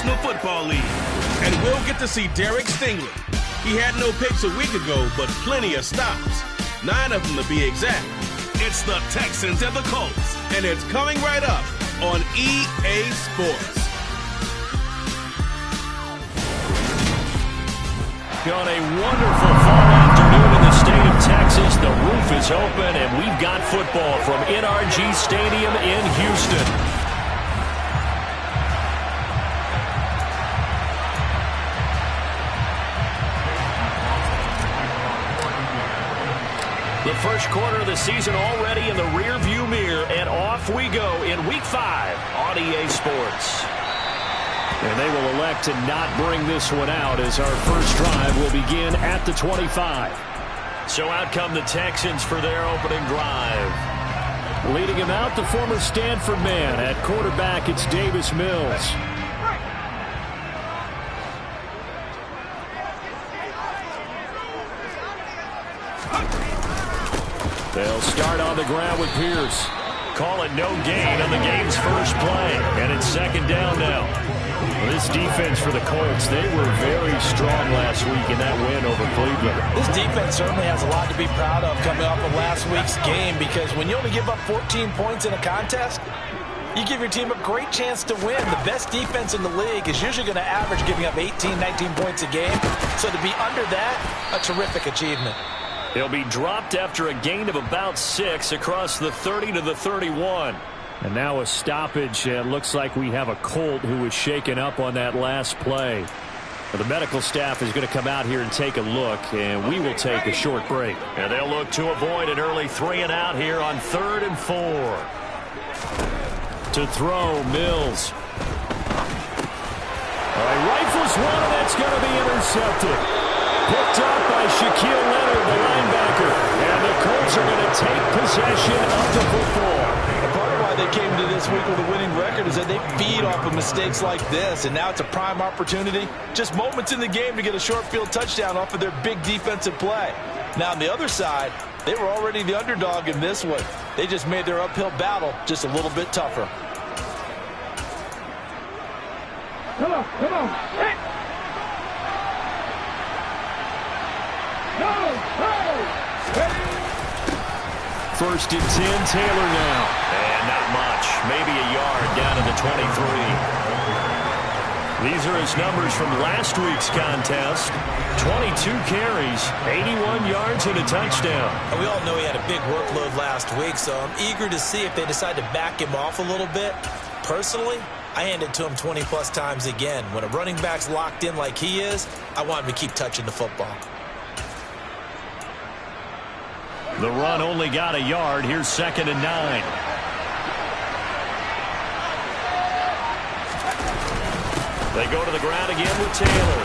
National Football League. And we'll get to see Derek Stingley. He had no picks a week ago, but plenty of stops. 9 of them to be exact. It's the Texans and the Colts, and it's coming right up on EA Sports. On a wonderful fall afternoon in the state of Texas, the roof is open, and we've got football from NRG Stadium in Houston. The first quarter of the season already in the rearview mirror, and off we go in Week 5 on EA Sports. And they will elect to not bring this one out as our first drive will begin at the 25. So out come the Texans for their opening drive. Leading him out, the former Stanford man. At quarterback, it's Davis Mills. They'll start on the ground with Pierce. Call it no gain on the game's first play. And it's second down now. This defense for the Colts, they were very strong last week in that win over Cleveland. This defense certainly has a lot to be proud of coming off of last week's game, because when you only give up 14 points in a contest, you give your team a great chance to win. The best defense in the league is usually going to average giving up 18, 19 points a game. So to be under that, a terrific achievement. He'll be dropped after a gain of about 6 across the 30 to the 31. And now a stoppage, and looks like we have a Colt who was shaken up on that last play. Well, the medical staff is going to come out here and take a look, and we will take a short break. And they'll look to avoid an early 3-and-out here on 3rd and 4. To throw, Mills. All right, rifles one, and that's going to be intercepted. Picked up by Shaquille Leonard, the linebacker. And the Colts are going to take possession of the football. They came to this week with a winning record is that they feed off of mistakes like this, and now it's a prime opportunity, just moments in the game, to get a short field touchdown off of their big defensive play. Now on the other side, they were already the underdog in this one. They just made their uphill battle just a little bit tougher. Come on. Hey. First and 10, Taylor now. And not much. Maybe a yard down to the 23. These are his numbers from last week's contest. 22 carries, 81 yards, and a touchdown. And we all know he had a big workload last week, so I'm eager to see if they decide to back him off a little bit. Personally, I hand it to him 20-plus times again. When a running back's locked in like he is, I want him to keep touching the football. The run only got a yard. Here's 2nd and 9. They go to the ground again with Taylor.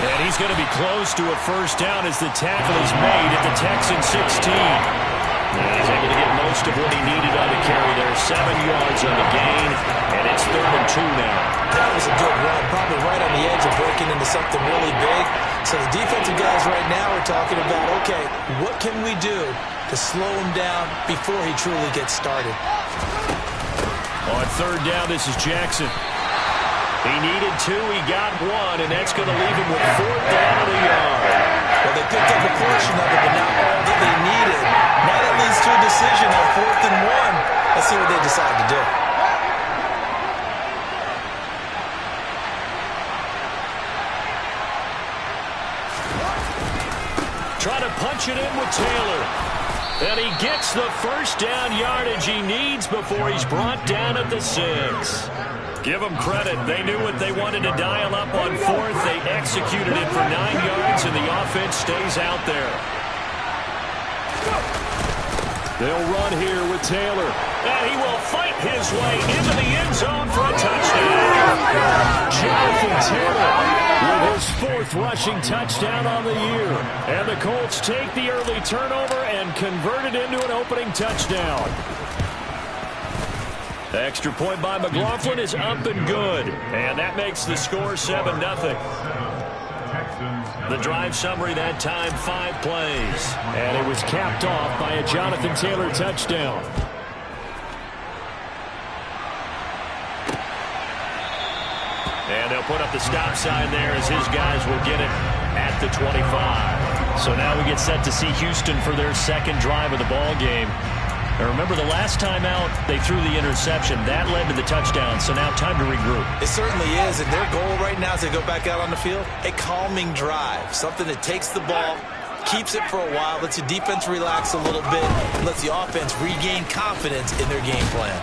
And he's going to be close to a first down as the tackle is made at the Texans 16. And he's able to get most of what he needed on the carry there. 7 yards on the gain, and it's 3rd and 2 now. That was a good run, probably right on the edge of breaking into something really big. So the defensive guys right now are talking about, okay, what can we do to slow him down before he truly gets started? On 3rd down, this is Jackson. He needed 2, he got 1, and that's going to leave him with 4th down and a yard. Well, they picked up a portion of it, but not all that they needed. Now that leads to a decision on 4th and 1. Let's see what they decide to do. Trying to punch it in with Taylor. And he gets the first down yardage he needs before he's brought down at the 6. Give them credit. They knew what they wanted to dial up on 4th. They executed it for 9 yards, and the offense stays out there. They'll run here with Taylor. And he will fight his way into the end zone for a touchdown. Jonathan Taylor with his 4th rushing touchdown on the year. And the Colts take the early turnover and convert it into an opening touchdown. The extra point by McLaughlin is up and good. And that makes the score 7-0. The drive summary that time, 5 plays. And it was capped off by a Jonathan Taylor touchdown. And they'll put up the stop sign there as his guys will get it at the 25. So now we get set to see Houston for their second drive of the ball game. And remember, the last time out, they threw the interception. That led to the touchdown, so now time to regroup. It certainly is, and their goal right now as they go back out on the field, a calming drive, something that takes the ball, keeps it for a while, lets the defense relax a little bit, lets the offense regain confidence in their game plan.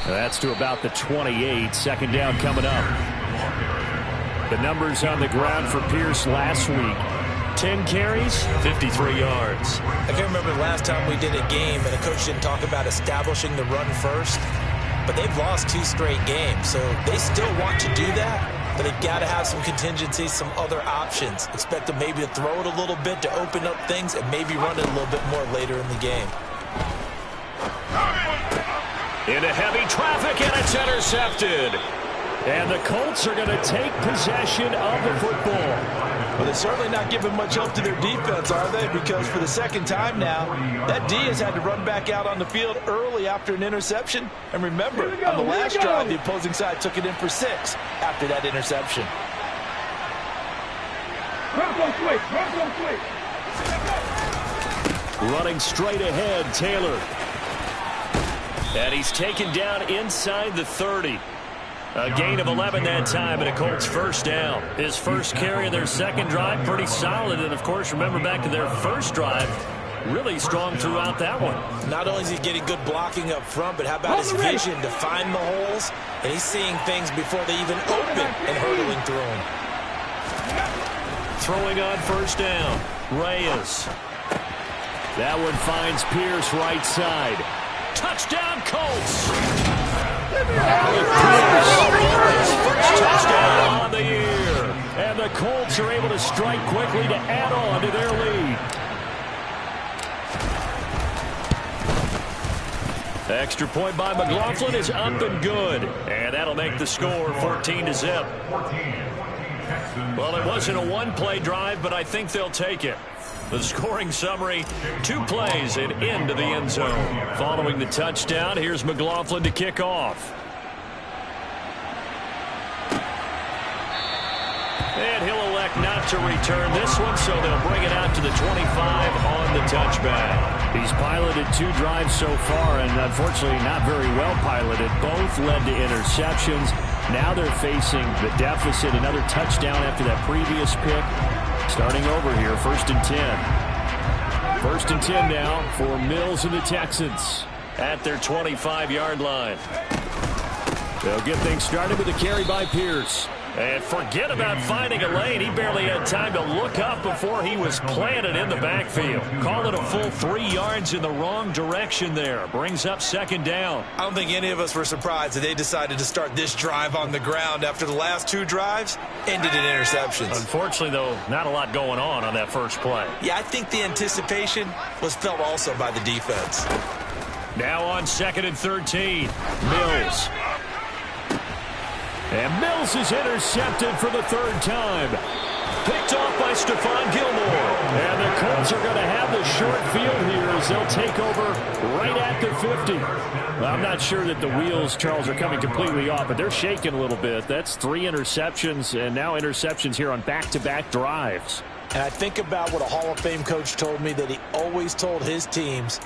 That's to about the 28. Second down coming up. The numbers on the ground for Pierce last week. 10 carries, 53 yards. I can't remember the last time we did a game and a coach didn't talk about establishing the run first, but they've lost 2 straight games, so they still want to do that, but they've got to have some contingencies, some other options. Expect them maybe to throw it a little bit to open up things and maybe run it a little bit more later in the game. Into heavy traffic, and it's intercepted. And the Colts are going to take possession of the football. Well, they're certainly not giving much help to their defense, are they? Because for the second time now, that D has had to run back out on the field early after an interception. And remember, on the last drive, the opposing side took it in for 6 after that interception. Running straight ahead, Taylor. And he's taken down inside the 30. A gain of 11 that time, and a Colts first down. His first carry of their second drive, pretty solid. And, of course, remember back to their first drive, really strong throughout that one. Not only is he getting good blocking up front, but how about his vision to find the holes? And he's seeing things before they even open and hurdling through them. Throwing on first down, Reyes. That one finds Pierce right side. Touchdown, Colts! First touchdown on the year. And the Colts are able to strike quickly to add on to their lead. Extra point by McLaughlin is up and good. And that'll make the score 14-0. Well, it wasn't a one-play drive, but I think they'll take it. The scoring summary, 2 plays and into the end zone. Following the touchdown, here's McLaughlin to kick off. And he'll elect not to return this one, so they'll bring it out to the 25 on the touchback. He's piloted 2 drives so far, and unfortunately not very well piloted. Both led to interceptions. Now they're facing the deficit. Another touchdown after that previous pick. Starting over here, 1st and 10. 1st and 10 now for Mills and the Texans at their 25-yard line. They'll get things started with a carry by Pierce. And forget about finding a lane. He barely had time to look up before he was planted in the backfield. Call it a full 3 yards in the wrong direction there. Brings up 2nd down. I don't think any of us were surprised that they decided to start this drive on the ground after the last 2 drives ended in interceptions. Unfortunately, though, not a lot going on that first play. Yeah, I think the anticipation was felt also by the defense. Now on 2nd and 13, Mills. And Mills is intercepted for the 3rd time. Picked off by Stephon Gilmore. And the Colts are going to have the short field here as they'll take over right at the 50. Well, I'm not sure that the wheels, Charles, are coming completely off, but they're shaking a little bit. That's 3 interceptions, and now interceptions here on back-to-back drives. And I think about what a Hall of Fame coach told me that he always told his teams,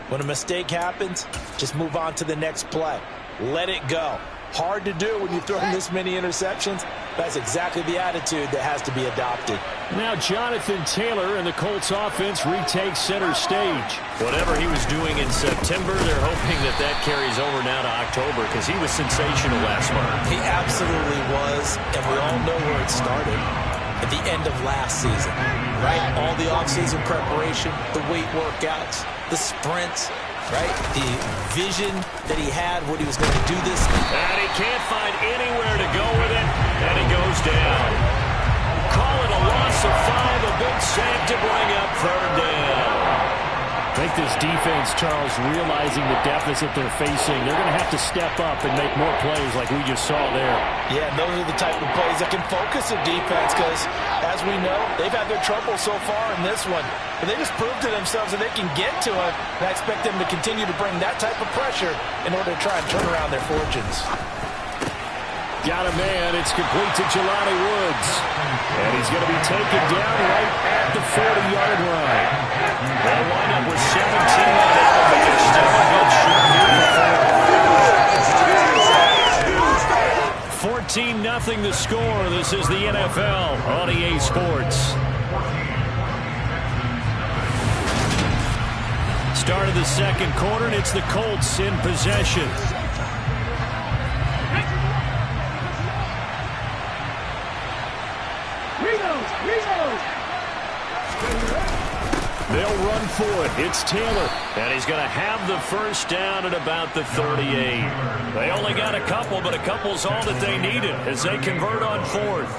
when a mistake happens, just move on to the next play. Let it go. Hard to do when you've thrown this many interceptions. That's exactly the attitude that has to be adopted. Now Jonathan Taylor and the Colts offense retake center stage. Whatever he was doing in September, they're hoping that that carries over now to October because he was sensational last month. He absolutely was, and we all know where it started. At the end of last season, right? All the offseason preparation, the weight workouts, the sprints, right? The vision that he had, what he was going to do this. And he can't find anywhere to go with it, and he goes down. Call it a loss of 5, a big sack to bring up 3rd down. I think this defense, Charles, realizing the deficit they're facing, they're going to have to step up and make more plays like we just saw there. Yeah, and those are the type of plays that can focus a defense because, as we know, they've had their trouble so far in this one. But they just proved to themselves that they can get to it, and I expect them to continue to bring that type of pressure in order to try and turn around their fortunes. Got a man. It's complete to Jelani Woods. And he's going to be taken down right at the 40-yard line. They'll wind up with 17 now, but they're still a good shot here. 14-0 the score. This is the NFL on EA Sports. Start of the second quarter, and it's the Colts in possession. They'll run for it. It's Taylor. And he's going to have the first down at about the 38. They only got a couple, but a couple's all that they needed as they convert on fourth.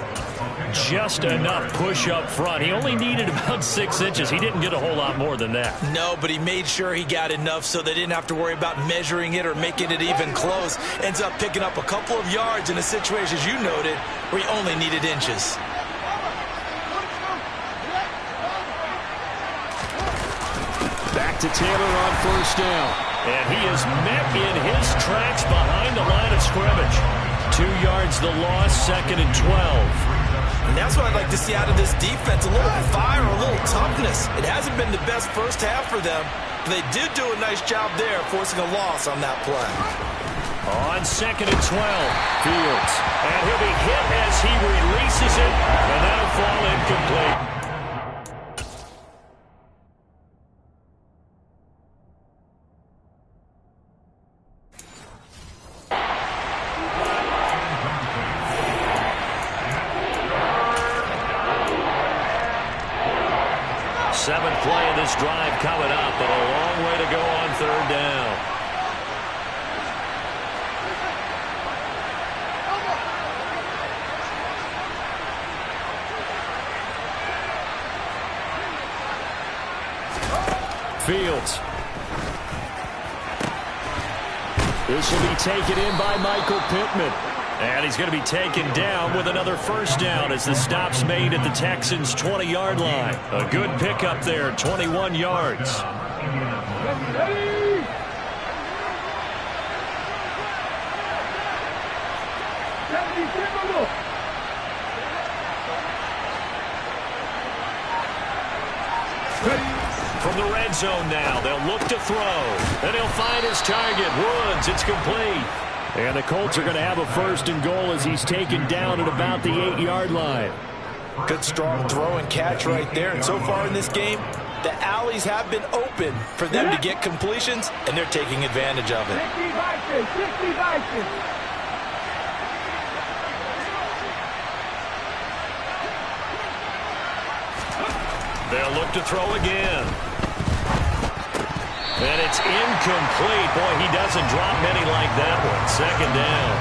Just enough push up front. He only needed about 6 inches. He didn't get a whole lot more than that. No, but he made sure he got enough so they didn't have to worry about measuring it or making it even close. Ends up picking up a couple of yards in a situation, as you noted, where he only needed inches. Back to Taylor on first down. And he is met in his tracks behind the line of scrimmage. 2 yards the loss, 2nd and 12. And that's what I'd like to see out of this defense, a little fire, a little toughness. It hasn't been the best first half for them, but they did do a nice job there, forcing a loss on that play. On 2nd and 12, Fields. And he'll be hit as he releases it, and that'll fall incomplete. Seventh play of this drive coming up, but a long way to go on third down. Fields. This will be taken in by Michael Pittman. And he's going to be taken down with another first down as the stop's made at the Texans' 20-yard line. A good pickup there, 21 yards. From the red zone now, they'll look to throw. And he'll find his target, Woods. It's complete. And the Colts are going to have a 1st and goal as he's taken down at about the 8-yard line. Good strong throw and catch right there. And so far in this game, the alleys have been open for them to get completions, and they're taking advantage of it. They'll look to throw again. And it's incomplete. Boy, he doesn't drop many like that one. 2nd down.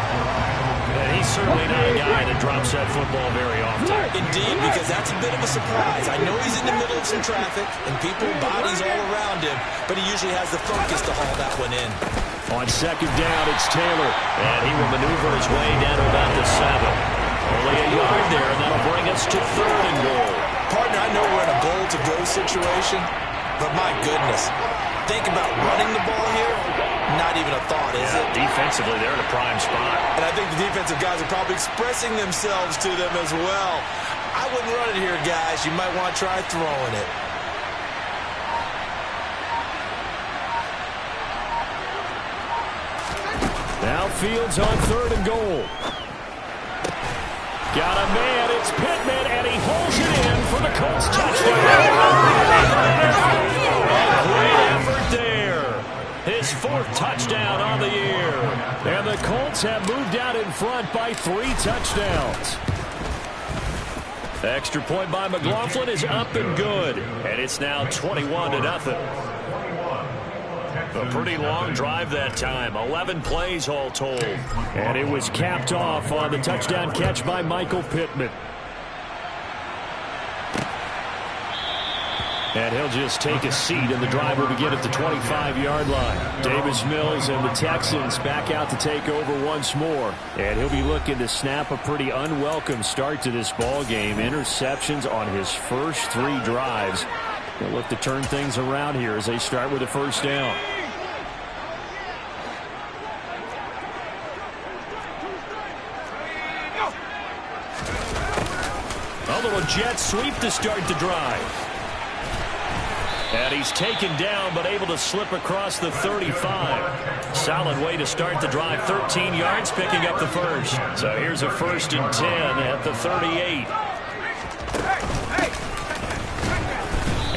And he's certainly not a guy that drops that football very often. Indeed, because that's a bit of a surprise. I know he's in the middle of some traffic and people, bodies all around him, but he usually has the focus to haul that one in. On 2nd down, it's Taylor. And he will maneuver his way down to about the 7. Only a yard there, and that'll bring us to 3rd and goal. Partner, I know we're in a goal-to-go situation, but my goodness. Think about running the ball here, not even a thought, is it? Defensively, they're in a prime spot. And I think the defensive guys are probably expressing themselves to them as well. I wouldn't run it here, guys. You might want to try throwing it. Now Fields on 3rd and goal. Got a man, it's Pittman, and he holds it in for the Colts touchdown. Great effort there. His 4th touchdown on the year. And the Colts have moved out in front by 3 touchdowns. Extra point by McLaughlin is up and good. And it's now 21-0. A pretty long drive that time. 11 plays all told. And it was capped off on the touchdown catch by Michael Pittman. And he'll just take a seat, and the drive will begin at the 25-yard line. Davis Mills and the Texans back out to take over once more. And he'll be looking to snap a pretty unwelcome start to this ball game. Interceptions on his first 3 drives. He'll look to turn things around here as they start with a first down. A little jet sweep to start the drive. And he's taken down, but able to slip across the 35. Solid way to start the drive. 13 yards, picking up the first. So here's a 1st and 10 at the 38.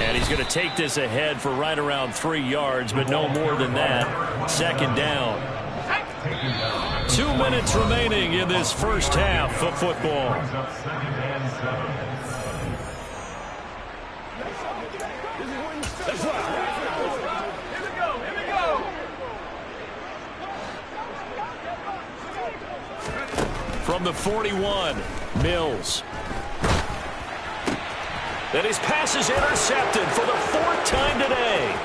And he's going to take this ahead for right around 3 yards, but no more than that. 2nd down. 2 minutes remaining in this first half of football. From the 41, Mills. And his pass is intercepted for the 4th time today.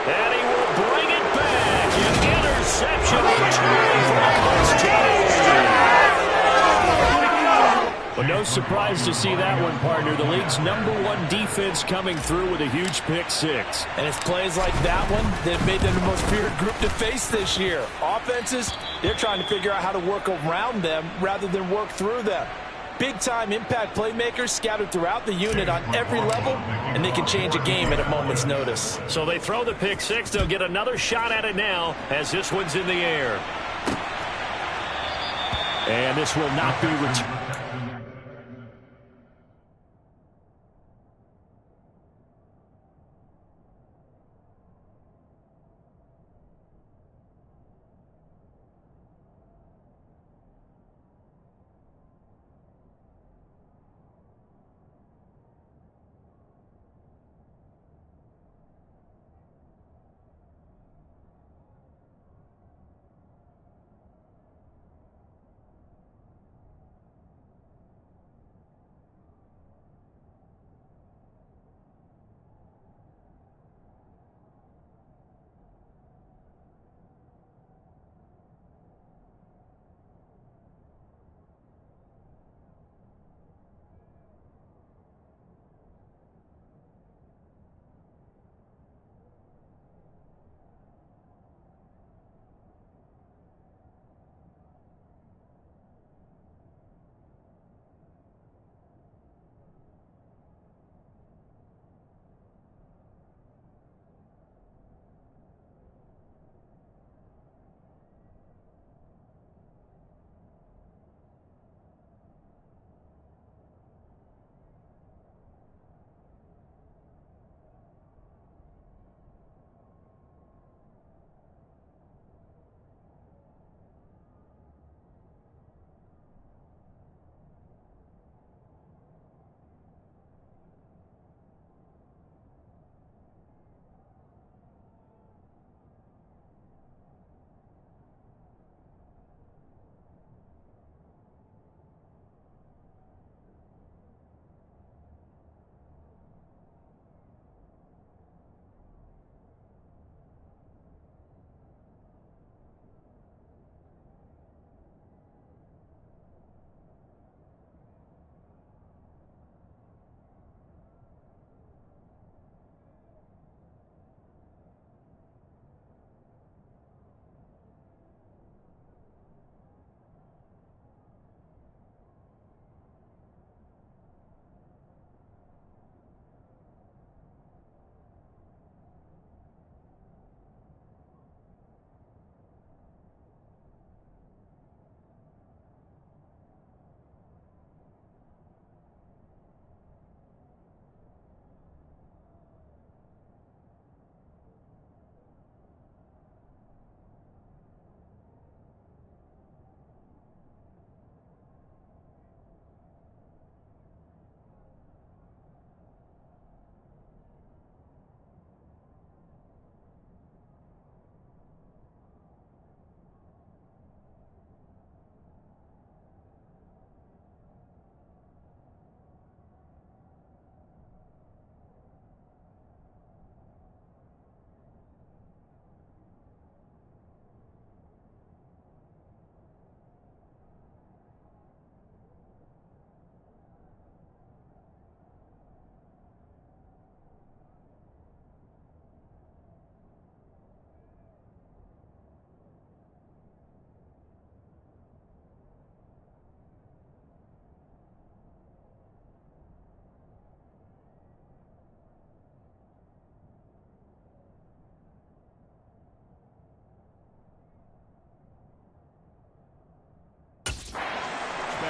And he will bring it back. An interception returning for the first time. But no surprise to see that one, partner. The league's #1 defense coming through with a huge pick six. And it's plays like that one that have made them the most feared group to face this year. Offenses, they're trying to figure out how to work around them rather than work through them. Big-time impact playmakers scattered throughout the unit on every level, and they can change a game at a moment's notice. So they throw the pick six. They'll get another shot at it now as this one's in the air. And this will not be returned.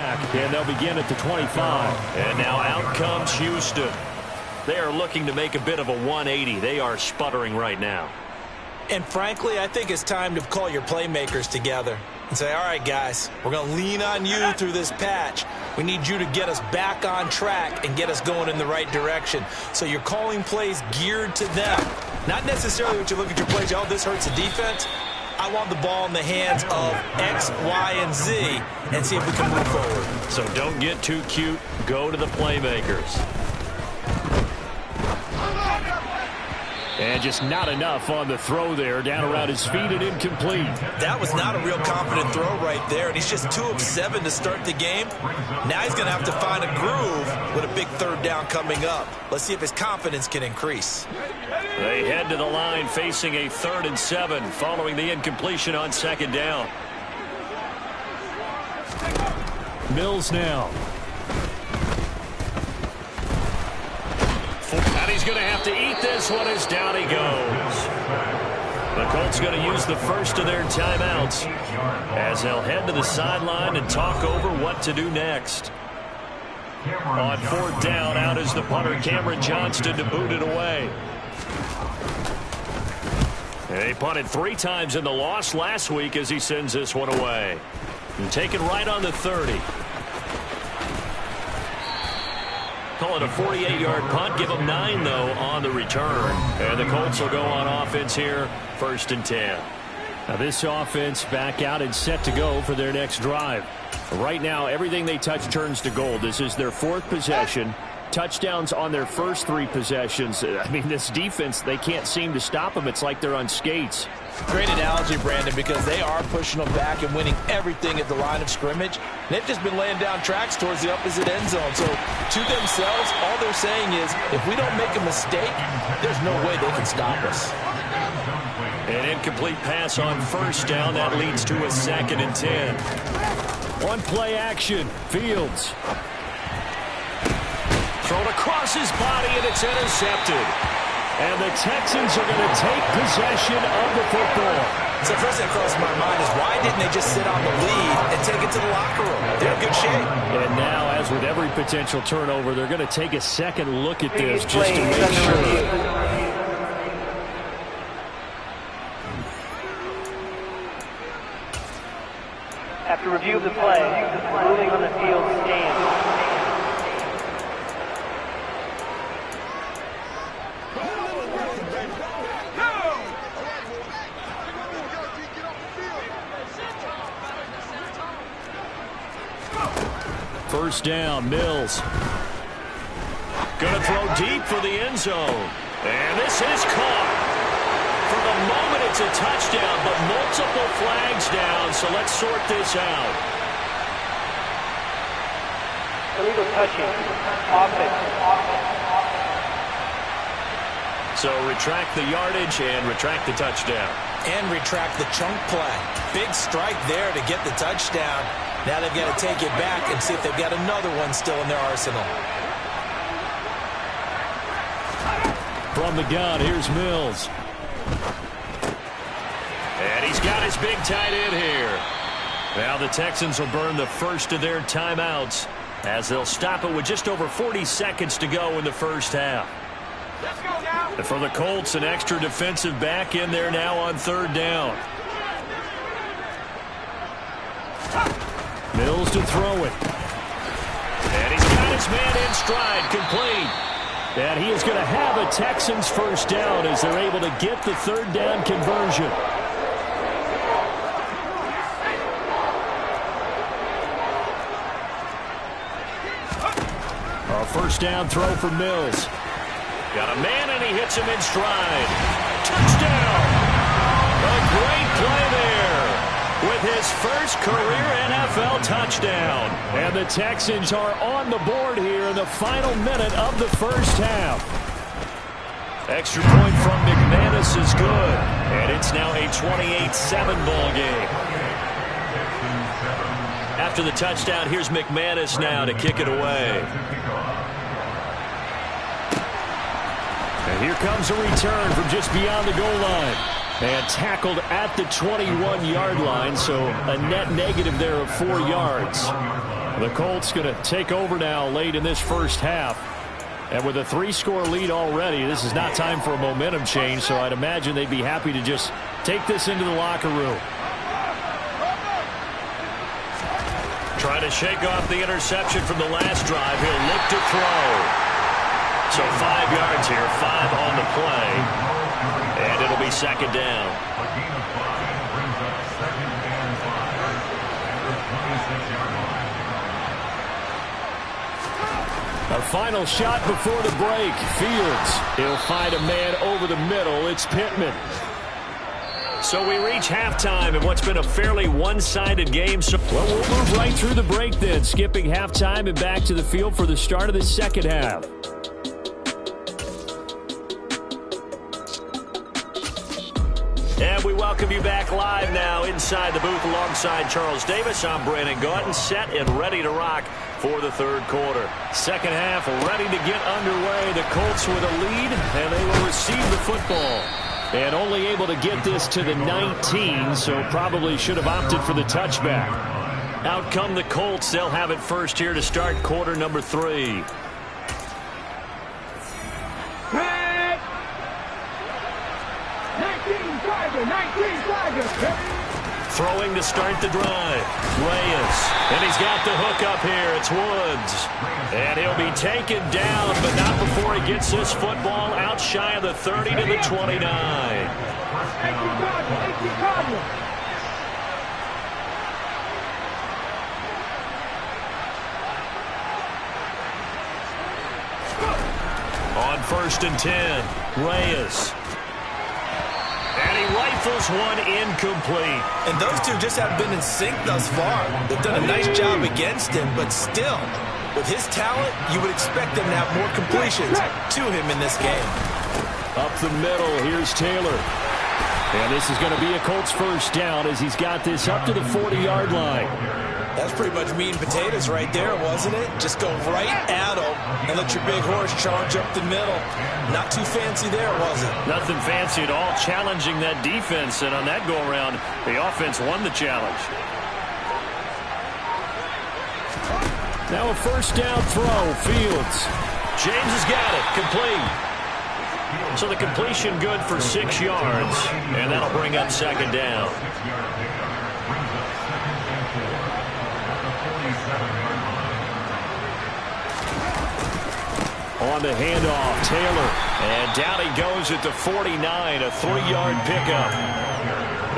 back, and they'll begin at the 25. And now out comes Houston. They are looking to make a bit of a 180. They are sputtering right now. And frankly, I think it's time to call your playmakers together and say, all right, guys, we're going to lean on you through this patch. We need you to get us back on track and get us going in the right direction. So you're calling plays geared to them. Not necessarily what you look at your plays, oh, this hurts the defense. I want the ball in the hands of X, Y, and Z and see if we can move forward. So don't get too cute. Go to the playmakers. And just not enough on the throw there. Down around his feet and incomplete. That was not a real confident throw right there. And he's just 2 of 7 to start the game. Now he's going to have to find a groove with a big third down coming up. Let's see if his confidence can increase. They head to the line facing a 3rd and 7 following the incompletion on 2nd down. Mills now. And he's going to have to eat this one as down he goes. The Colts going to use the first of their timeouts as they'll head to the sideline and talk over what to do next. On 4th down, out is the punter, Cameron Johnston, to boot it away. They punted 3 times in the loss last week as he sends this one away. And taken right on the 30. Call it a 48-yard punt. Give them 9, though, on the return. And the Colts will go on offense here, 1st and 10. Now this offense back out and set to go for their next drive. Right now, everything they touch turns to gold. This is their 4th possession. Touchdowns on their first 3 possessions. I mean, this defense, they can't seem to stop them. It's like they're on skates. Great analogy, Brandon, because they are pushing them back and winning everything at the line of scrimmage. They've just been laying down tracks towards the opposite end zone. So to themselves, all they're saying is, if we don't make a mistake, there's no way they can stop us. An incomplete pass on 1st down. That leads to a 2nd and 10. One play action. Fields. Thrown across his body, and it's intercepted. And the Texans are going to take possession of the football. So first thing that crosses my mind is, why didn't they just sit on the lead and take it to the locker room? They're in good shape. And now, as with every potential turnover, they're going to take a second look at this just to make sure. After review of the play, the ruling on the field stands. First down, Mills. Gonna throw deep for the end zone. And this is caught. For the moment, it's a touchdown, but multiple flags down, so let's sort this out. Illegal touching. Offense. So retract the yardage and retract the touchdown. And retract the chunk play. Big strike there to get the touchdown. Now they've got to take it back and see if they've got another one still in their arsenal. From the gun, here's Mills. And he's got his big tight end here. Now the Texans will burn the first of their timeouts as they'll stop it with just over 40 seconds to go in the first half. And for the Colts, an extra defensive back in there now on 3rd down. Mills to throw it. And he's got his man in stride, complete. And he is going to have a Texans first down as they're able to get the 3rd down conversion. A first down throw for Mills. Got a man and he hits him in stride. Touchdown! A great play there with his first career NFL touchdown. And the Texans are on the board here in the final minute of the first half. Extra point from McManus is good. And it's now a 28-7 ball game. After the touchdown, here's McManus now to kick it away. And here comes a return from just beyond the goal line. And tackled at the 21-yard line, so a net negative there of 4 yards. The Colts going to take over now late in this first half. And with a 3-score lead already, this is not time for a momentum change, so I'd imagine they'd be happy to just take this into the locker room. Trying to shake off the interception from the last drive. He'll look to throw. So 5 yards here, 5 on the play. And it'll be second down. A final shot before the break. Fields. He'll find a man over the middle. It's Pittman. So we reach halftime in what's been a fairly one-sided game. Well, we'll move right through the break then, skipping halftime and back to the field for the start of the second half. And we welcome you back live now inside the booth alongside Charles Davis. I'm Brandon Gaudin, set and ready to rock for the third quarter. Second half ready to get underway. The Colts with a lead, and they will receive the football. And only able to get this to the 19, so probably should have opted for the touchback. Out come the Colts. They'll have it first here to start quarter number 3. Throwing to start the drive. Reyes. And he's got the hook up here. It's Woods. And he'll be taken down, but not before he gets this football out shy of the 30 to the 29. On 1st and 10, Reyes. And he rifles one incomplete. And those two just haven't been in sync thus far. They've done a nice job against him, but still, with his talent, you would expect them to have more completions to him in this game. Up the middle, here's Taylor. And this is going to be a Colts first down as he's got this up to the 40-yard line. That's pretty much meat and potatoes right there, wasn't it? Just go right at them and let your big horse charge up the middle. Not too fancy there, was it? Nothing fancy at all, challenging that defense. And on that go-around, the offense won the challenge. Now a first down throw, Fields. James has got it, complete. So the completion good for 6 yards, and that'll bring up second down. On the handoff, Taylor. And down he goes at the 49, a 3-yard pickup.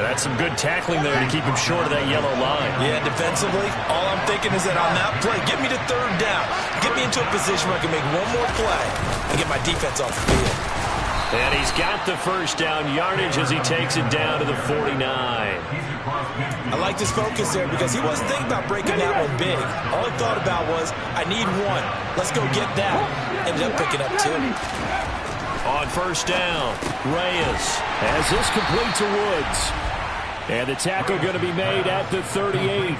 That's some good tackling there to keep him short of that yellow line. Yeah, defensively, all I'm thinking is that on that play, get me to third down. Get me into a position where I can make one more play and get my defense off the field. And he's got the first down yardage as he takes it down to the 49. I liked his focus there because he wasn't thinking about breaking that one big. All he thought about was, I need one. Let's go get that. Ended up picking up 2. On first down, Reyes has this complete to Woods. And the tackle going to be made at the 38.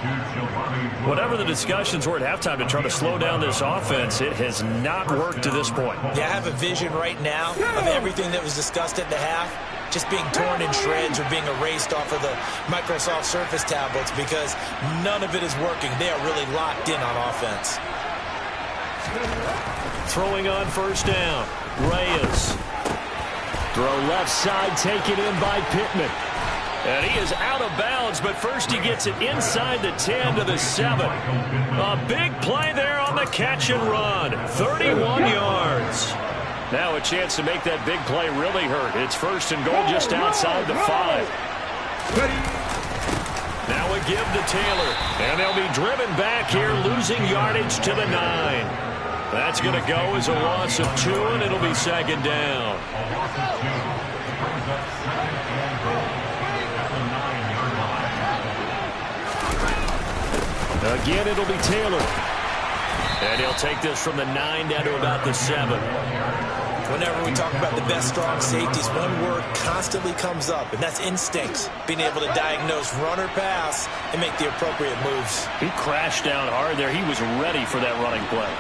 Whatever the discussions were at halftime to try to slow down this offense, it has not worked to this point. Yeah, I have a vision right now of everything that was discussed at the half just being torn in shreds or being erased off of the Microsoft Surface tablets because none of it is working. They are really locked in on offense. Throwing on first down, Reyes. Throw left side, taken in by Pittman. And he is out of bounds, but first he gets it inside the 10 to the 7. A big play there on the catch and run. 31 yards. Now a chance to make that big play really hurt. It's first and goal just outside the 5. Now a give to Taylor. And they'll be driven back here, losing yardage to the 9. That's going to go as a loss of 2, and it'll be second down. Again, it'll be Taylor. And he'll take this from the 9 down to about the 7. Whenever we talk about the best strong safeties, one word constantly comes up, and that's instincts. Being able to diagnose run or pass and make the appropriate moves. He crashed down hard there. He was ready for that running play.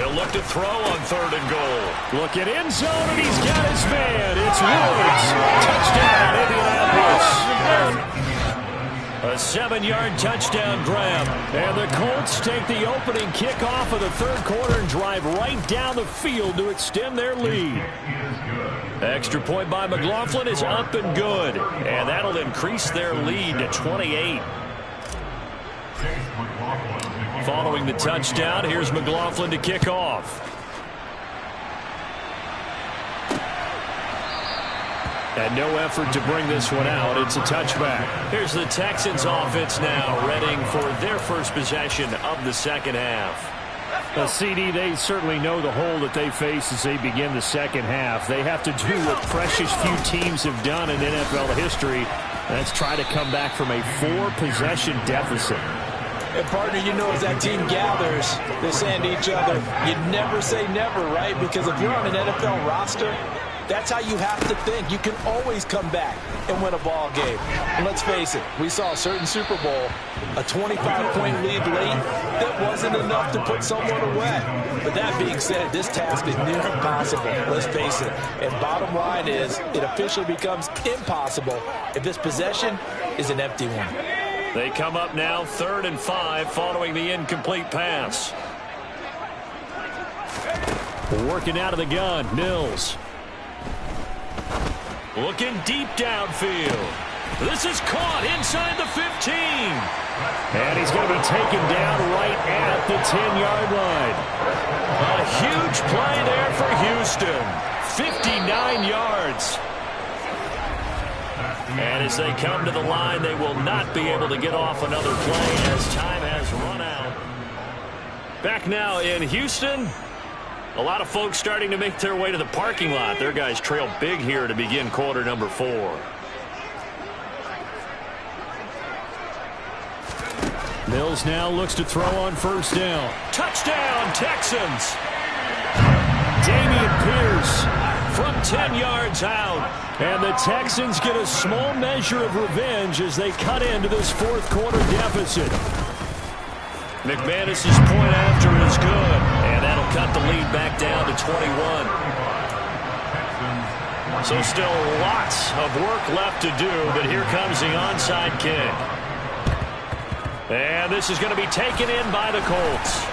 They'll look to throw on 3rd and goal. Looking end zone, and he's got his man. It's Woods. Touchdown, Indianapolis. A 7-yard touchdown grab. And the Colts take the opening kickoff of the 3rd quarter and drive right down the field to extend their lead. Extra point by McLaughlin is up and good. And that'll increase their lead to 28. Following the touchdown, here's McLaughlin to kick off. And no effort to bring this one out. It's a touchback. Here's the Texans offense now, readying for their first possession of the second half. CD, they certainly know the hole that they face as they begin the second half. They have to do what precious few teams have done in NFL history. That's try to come back from a 4-possession deficit. And partner, you know, as that team gathers, they're saying to each other, you never say never, right? Because if you're on an NFL roster, that's how you have to think. You can always come back and win a ball game. And let's face it, we saw a certain Super Bowl, a 25-point lead late, that wasn't enough to put someone away. But that being said, this task is near impossible. Let's face it. And bottom line is, it officially becomes impossible if this possession is an empty one. They come up now 3rd and 5 following the incomplete pass. Working out of the gun, Mills. Looking deep downfield. This is caught inside the 15. And he's going to be taken down right at the 10-yard line. A huge play there for Houston. 59 yards. And as they come to the line, they will not be able to get off another play as time has run out. Back now in Houston. A lot of folks starting to make their way to the parking lot. Their guys trail big here to begin quarter number 4. Mills now looks to throw on 1st down. Touchdown, Texans! Dameon Pierce from 10 yards out. And the Texans get a small measure of revenge as they cut into this 4th quarter deficit. McManus's point after is good, and that'll cut the lead back down to 21. So still lots of work left to do, but here comes the onside kick. And this is going to be taken in by the Colts.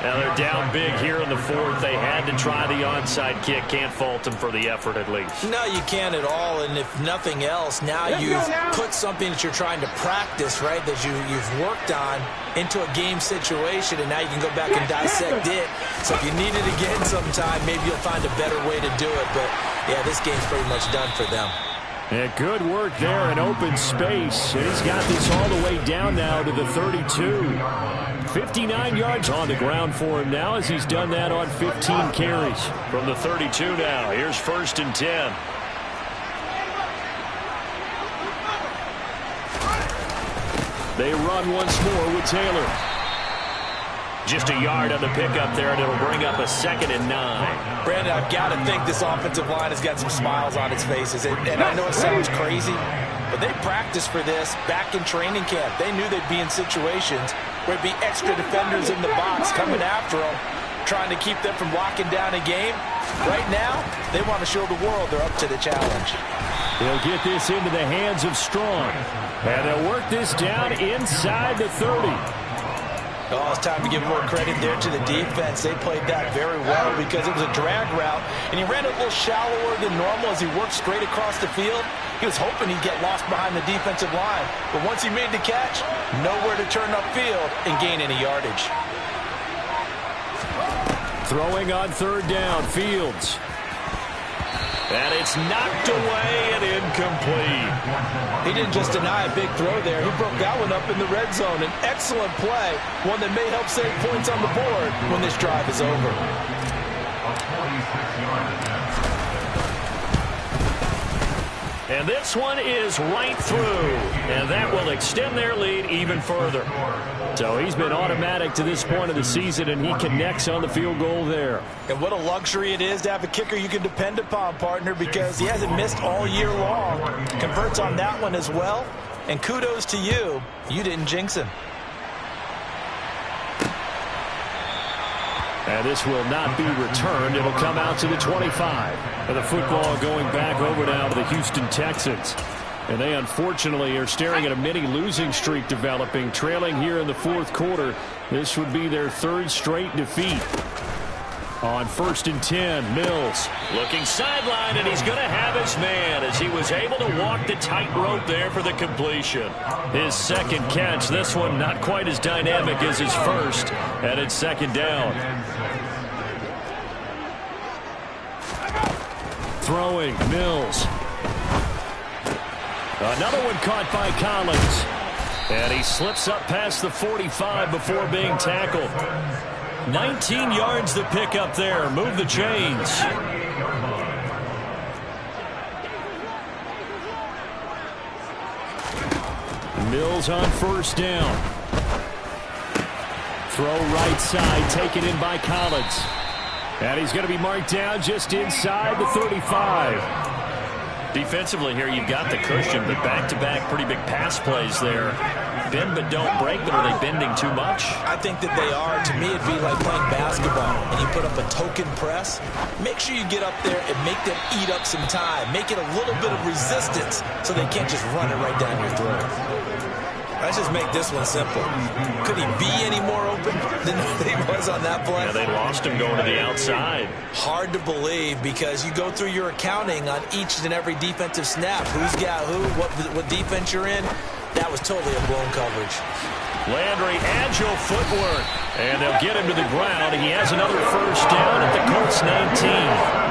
Now they're down big here in the 4th. They had to try the onside kick. Can't fault them for the effort at least. No, you can't at all. And if nothing else, now you've put something that you're trying to practice, right, that you've worked on into a game situation, and now you can go back and dissect it. So if you need it again sometime, maybe you'll find a better way to do it. But, yeah, this game's pretty much done for them. Yeah, good work there in open space. And he's got this all the way down now to the 32. 59 yards on the ground for him now as he's done that on 15 carries. From the 32 now, here's 1st and 10. They run once more with Taylor. Just a yard on the pickup there, and it'll bring up a 2nd and 9. Brandon, I've got to think this offensive line has got some smiles on its faces. And I know it sounds crazy, but they practiced for this back in training camp. They knew they'd be in situations where there'd be extra defenders in the box coming after them, trying to keep them from locking down a game. Right now, they want to show the world they're up to the challenge. They'll get this into the hands of Strong. And they'll work this down inside the 30. Oh, it's time to give more credit there to the defense. They played that very well because it was a drag route, and he ran a little shallower than normal as he worked straight across the field. He was hoping he'd get lost behind the defensive line, but once he made the catch, nowhere to turn upfield and gain any yardage. Throwing on 3rd down, Fields. And it's knocked away and incomplete. He didn't just deny a big throw there. He broke that one up in the red zone. An excellent play, one that may help save points on the board when this drive is over. And this one is right through. And that will extend their lead even further. So he's been automatic to this point of the season, and he connects on the field goal there. And what a luxury it is to have a kicker you can depend upon, partner, because he hasn't missed all year long. Converts on that one as well. And kudos to you. You didn't jinx him. And this will not be returned. It'll come out to the 25. And the football going back over now to the Houston Texans. And they unfortunately are staring at a mini losing streak developing, trailing here in the fourth quarter. This would be their third straight defeat. On 1st and 10, Mills looking sideline, and he's going to have his man as he was able to walk the tightrope there for the completion. His second catch, this one not quite as dynamic as his first, and it's second down. Throwing, Mills. Another one caught by Collins. And he slips up past the 45 before being tackled. 19 yards to pick up there. Move the chains. Mills on 1st down. Throw right side, taken in by Collins. And he's going to be marked down just inside the 35. Defensively here, you've got the cushion, but back-to-back pretty big pass plays there. Bend but don't break, but are they bending too much? I think that they are. To me, it'd be like playing basketball, and you put up a token press. Make sure you get up there and make them eat up some time. Make it a little bit of resistance so they can't just run it right down your throat. Let's just make this one simple. Could he be any more open than he was on that play? Yeah, they lost him going to the outside. Hard to believe because you go through your accounting on each and every defensive snap. Who's got who, what defense you're in. That was totally a blown coverage. Landry, agile footwork. And they'll get him to the ground. He has another first down at the Colts 19.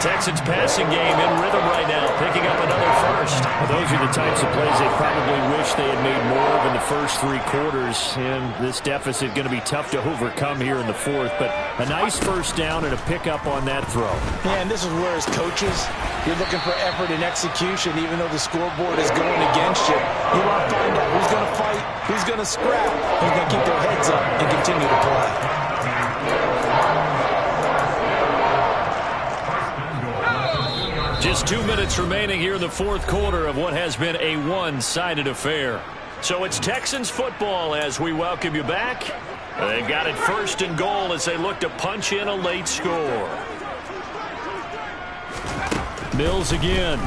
Texans passing game in rhythm right now, picking up another first. Well, those are the types of plays they probably wish they had made more of in the first 3 quarters. And this deficit going to be tough to overcome here in the fourth. But a nice first down and a pickup on that throw. Yeah, and this is where as coaches, you're looking for effort and execution, even though the scoreboard is going against you. You want to find out who's going to fight, who's going to scrap, who's going to keep their heads up and continue to play. Just 2 minutes remaining here in the fourth quarter of what has been a one-sided affair. So it's Texans football as we welcome you back. They've got it 1st and goal as they look to punch in a late score. Mills again.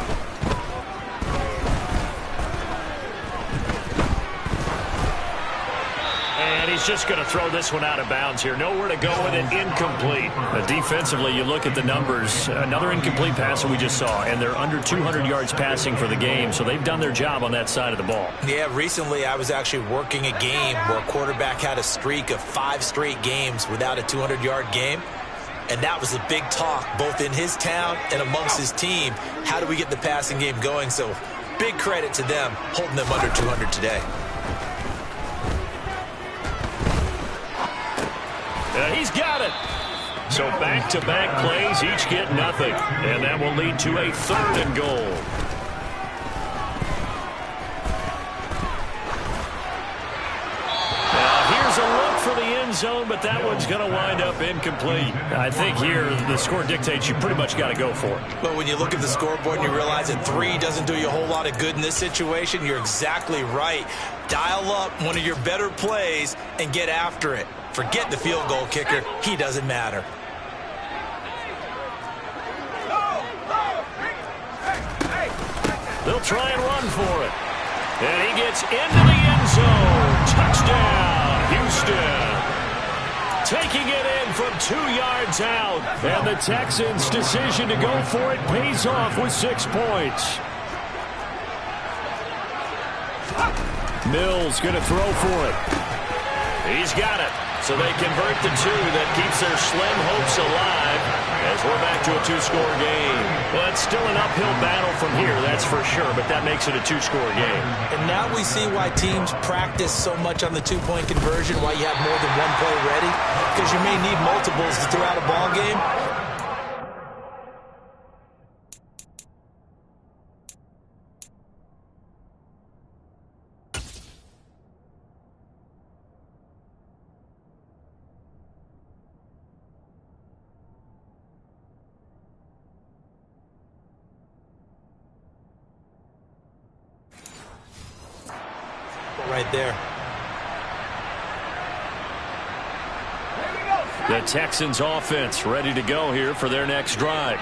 And he's just going to throw this one out of bounds here. Nowhere to go with it. Incomplete. Defensively, you look at the numbers. Another incomplete pass that we just saw, and they're under 200 yards passing for the game, so they've done their job on that side of the ball. Yeah, recently I was actually working a game where a quarterback had a streak of 5 straight games without a 200-yard game. And that was a big talk, both in his town and amongst his team. How do we get the passing game going? So big credit to them, holding them under 200 today. He's got it. So back-to-back plays, each get nothing. And that will lead to a 3rd and goal. Here's a look for the end zone, but that one's going to wind up incomplete. I think here the score dictates you pretty much got to go for it. But when you look at the scoreboard and you realize that 3 doesn't do you a whole lot of good in this situation, you're exactly right. Dial up one of your better plays and get after it. Forget the field goal kicker. He doesn't matter. They'll try and run for it. And he gets into the end zone. Touchdown, Houston. Taking it in from 2 yards out. And the Texans' decision to go for it pays off with 6 points. Mills going to throw for it. He's got it. So they convert the 2 that keeps their slim hopes alive as we're back to a 2-score game. Well, it's still an uphill battle from here, that's for sure, but that makes it a 2-score game. And now we see why teams practice so much on the 2-point conversion, why you have more than one play ready, because you may need multiples to throw out a ball game. Right there. The Texans offense ready to go here for their next drive.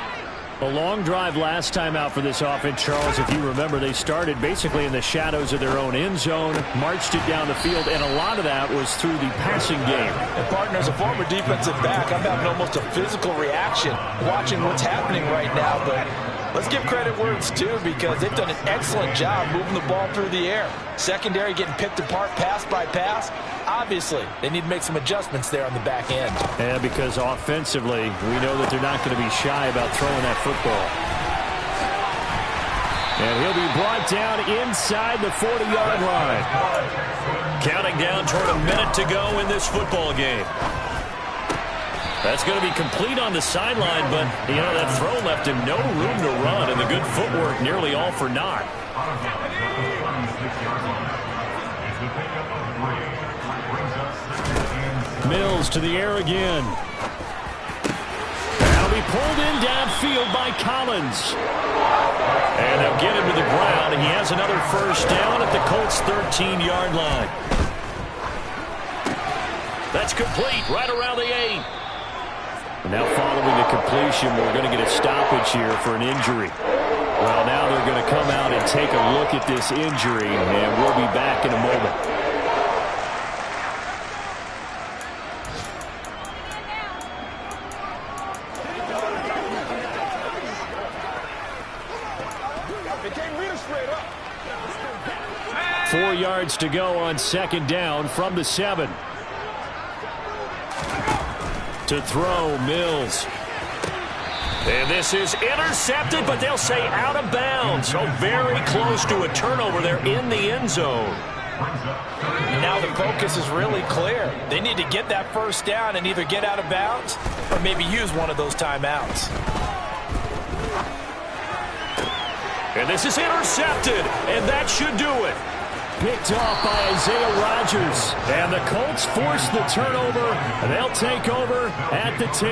A long drive last time out for this offense, Charles. If you remember, they started basically in the shadows of their own end zone, marched it down the field, and a lot of that was through the passing game. And partner, as a former defensive back, I'm having almost a physical reaction watching what's happening right now. But let's give credit where it's due, because they've done an excellent job moving the ball through the air. Secondary getting picked apart pass by pass. Obviously, they need to make some adjustments there on the back end. Yeah, because offensively, we know that they're not going to be shy about throwing that football. And he'll be brought down inside the 40-yard line. Counting down toward a minute to go in this football game. That's going to be complete on the sideline, but, you know, that throw left him no room to run, and the good footwork nearly all for naught. Mills to the air again. That'll be pulled in downfield by Collins. And they'll get him to the ground. He has another first down at the Colts' 13-yard line. That's complete right around the 8. Now following the completion, we're going to get a stoppage here for an injury. Well, now they're going to come out and take a look at this injury, and we'll be back in a moment. Four yards to go on second down from the 7. To throw, Mills. And this is intercepted, but they'll say out of bounds. So very close to a turnover there in the end zone. Now the focus is really clear. They need to get that first down and either get out of bounds or maybe use one of those timeouts. And this is intercepted, and that should do it. Picked off by Isaiah Rodgers. And the Colts force the turnover. They'll take over at the 10.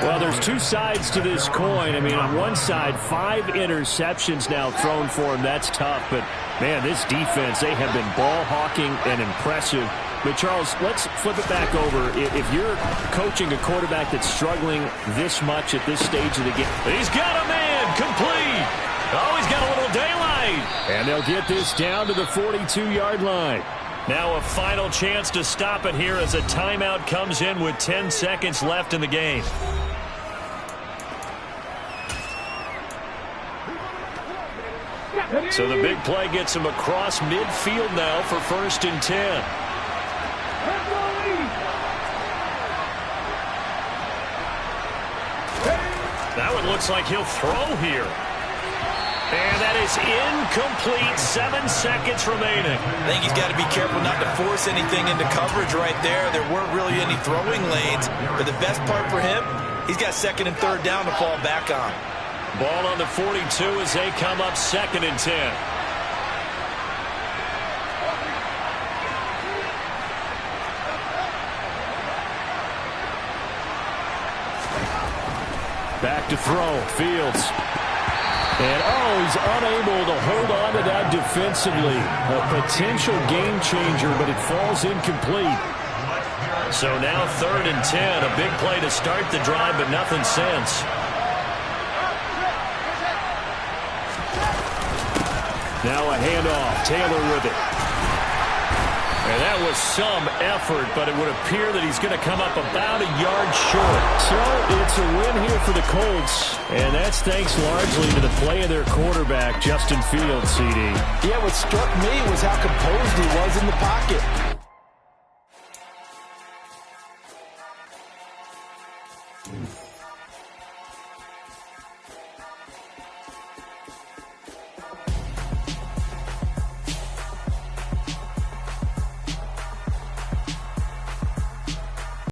Well, there's two sides to this coin. I mean, on one side, 5 interceptions now thrown for him. That's tough. But, man, this defense, they have been ball hawking and impressive. But, Charles, let's flip it back over. If you're coaching a quarterback that's struggling this much at this stage of the game. He's got a man complete. Oh, he's got a little daylight. And they'll get this down to the 42-yard line. Now a final chance to stop it here as a timeout comes in with 10 seconds left in the game. So the big play gets him across midfield now for 1st and 10. That one looks like he'll throw here. And that is incomplete. 7 seconds remaining. I think he's got to be careful not to force anything into coverage right there. There weren't really any throwing lanes. But the best part for him, he's got 2nd and 3rd down to fall back on. Ball on the 42 as they come up 2nd and 10. Back to throw. Fields. And, he's unable to hold on to that defensively. A potential game changer, but it falls incomplete. So now 3rd and 10. A big play to start the drive, but nothing since. Now a handoff. Taylor with it. And that was some effort, but it would appear that he's going to come up about a yard short. So it's a win here for the Colts, and that's thanks largely to the play of their quarterback, Justin Fields, CD. Yeah, what struck me was how composed he was in the pocket.